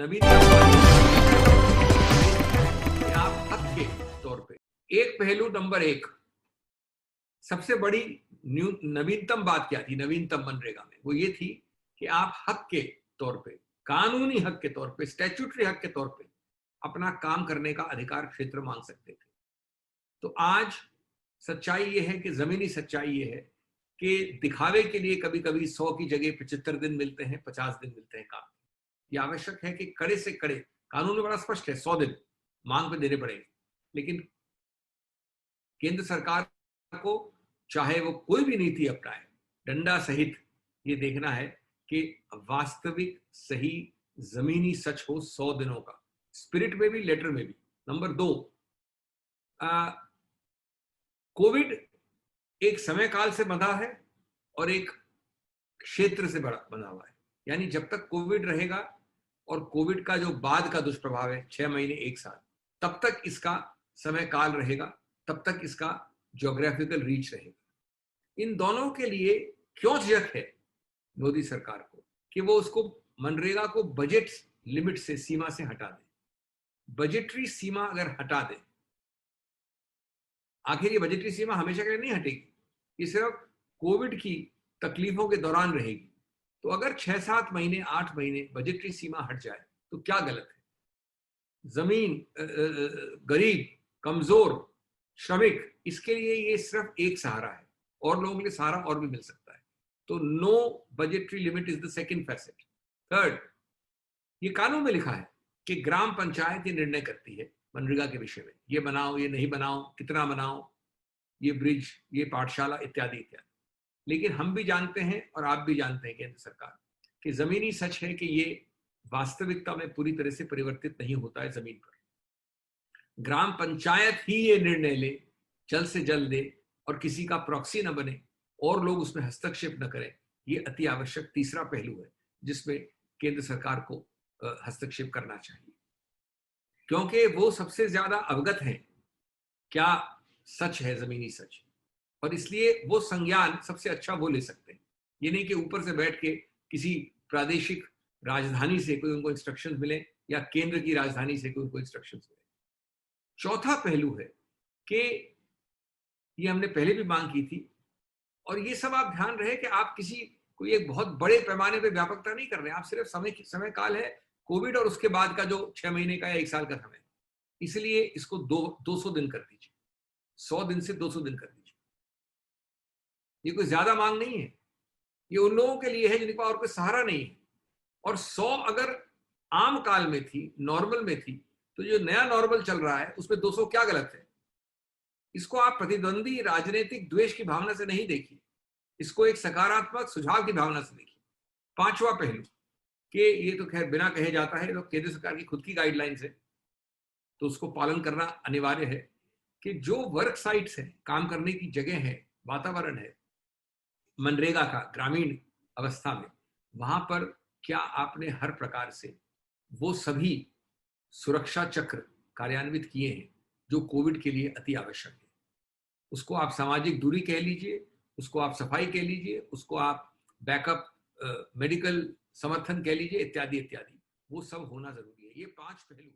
नवीनतम आप हक के तौर पे एक पहलू नंबर एक, सबसे बड़ी नवीनतम बात क्या थी नवीनतम मनरेगा में? वो ये थी कि आप हक के तौर पे, कानूनी हक के तौर पे, स्टैट्यूटरी हक के तौर पे अपना काम करने का अधिकार क्षेत्र मांग सकते थे। तो आज सच्चाई ये है कि जमीनी सच्चाई ये है कि दिखावे के लिए कभी कभी 100 की जगह 75 दिन मिलते हैं, 50 दिन मिलते हैं काम। ये आवश्यक है कि कड़े से कड़े, कानून में बड़ा स्पष्ट है 100 दिन मांग पे देने पड़ेंगे, लेकिन केंद्र सरकार को चाहे वो कोई भी नीति अपनाए, डंडा सहित ये देखना है कि वास्तविक सही जमीनी सच हो 100 दिनों का, स्पिरिट में भी, लेटर में भी। नंबर 2, कोविड एक समय काल से बंधा है और एक क्षेत्र से बंधा हुआ है। यानी जब तक कोविड रहेगा और कोविड का जो बाद का दुष्प्रभाव है 6 महीने 1 साल, तब तक इसका समय काल रहेगा, तब तक इसका ज्योग्राफिकल रीच रहेगा। इन दोनों के लिए क्यों झिझक है मोदी सरकार को कि वो उसको मनरेगा को बजट लिमिट से, सीमा से हटा दे। बजटरी सीमा अगर हटा दे, आखिर ये बजटरी सीमा हमेशा के लिए नहीं हटेगी, ये सिर्फ कोविड की तकलीफों के दौरान रहेगी। तो अगर 6-7 महीने 8 महीने बजटरी सीमा हट जाए तो क्या गलत है? जमीन, गरीब, कमजोर, श्रमिक, इसके लिए ये सिर्फ एक सहारा है, और लोगों के लिए सहारा और भी मिल सकता है। तो no budgetary limit is the second facet. Third, ये कानून में लिखा है कि ग्राम पंचायत ये निर्णय करती है मनरेगा के विषय में, ये बनाओ, ये नहीं बनाओ, कितना बनाओ, ये ब्रिज, ये पाठशाला, इत्यादि इत्यादि। लेकिन हम भी जानते हैं और आप भी जानते हैं केंद्र सरकार कि जमीनी सच है कि ये वास्तविकता में पूरी तरह से परिवर्तित नहीं होता है जमीन पर। ग्राम पंचायत ही ये निर्णय ले, जल्द से जल्द ले, और किसी का प्रॉक्सी न बने और लोग उसमें हस्तक्षेप न करें, ये अति आवश्यक तीसरा पहलू है जिसमें केंद्र सरकार को हस्तक्षेप करना चाहिए, क्योंकि वो सबसे ज्यादा अवगत हैं क्या सच है, जमीनी सच, और इसलिए वो संज्ञान सबसे अच्छा वो ले सकते हैं। ये नहीं कि ऊपर से बैठ के किसी प्रादेशिक राजधानी से कोई उनको इंस्ट्रक्शंस मिले या केंद्र की राजधानी से कोई उनको इंस्ट्रक्शंस मिले। चौथा पहलू है कि ये हमने पहले भी मांग की थी, और ये सब आप ध्यान रहे कि आप किसी कोई एक बहुत बड़े पैमाने पे व्यापकता नहीं कर रहे, आप सिर्फ समय काल है कोविड और उसके बाद का जो 6 महीने का या 1 साल का समय, इसलिए इसको 200 दिन कर दीजिए, 100 दिन से 200 दिन कर दीजिए। ये कोई ज्यादा मांग नहीं है, ये उन लोगों के लिए है जिनके पास और कोई सहारा नहीं है। और 100 अगर आम काल में थी, नॉर्मल में थी, तो जो नया नॉर्मल चल रहा है उसमें 200 क्या गलत है? इसको आप प्रतिद्वंदी राजनीतिक द्वेष की भावना से नहीं देखिए, इसको एक सकारात्मक सुझाव की भावना से देखिए। पांचवा पहलू कि ये तो खैर बिना कहे जाता है, तो केंद्र सरकार की खुद की गाइडलाइंस है तो उसको पालन करना अनिवार्य है कि जो वर्क साइट्स है, काम करने की जगह है, वातावरण है मनरेगा का ग्रामीण अवस्था में, वहां पर क्या आपने हर प्रकार से वो सभी सुरक्षा चक्र कार्यान्वित किए हैं जो कोविड के लिए अति आवश्यक है? उसको आप सामाजिक दूरी कह लीजिए, उसको आप सफाई कह लीजिए, उसको आप बैकअप मेडिकल समर्थन कह लीजिए, इत्यादि इत्यादि, वो सब होना जरूरी है। ये 5 पहलू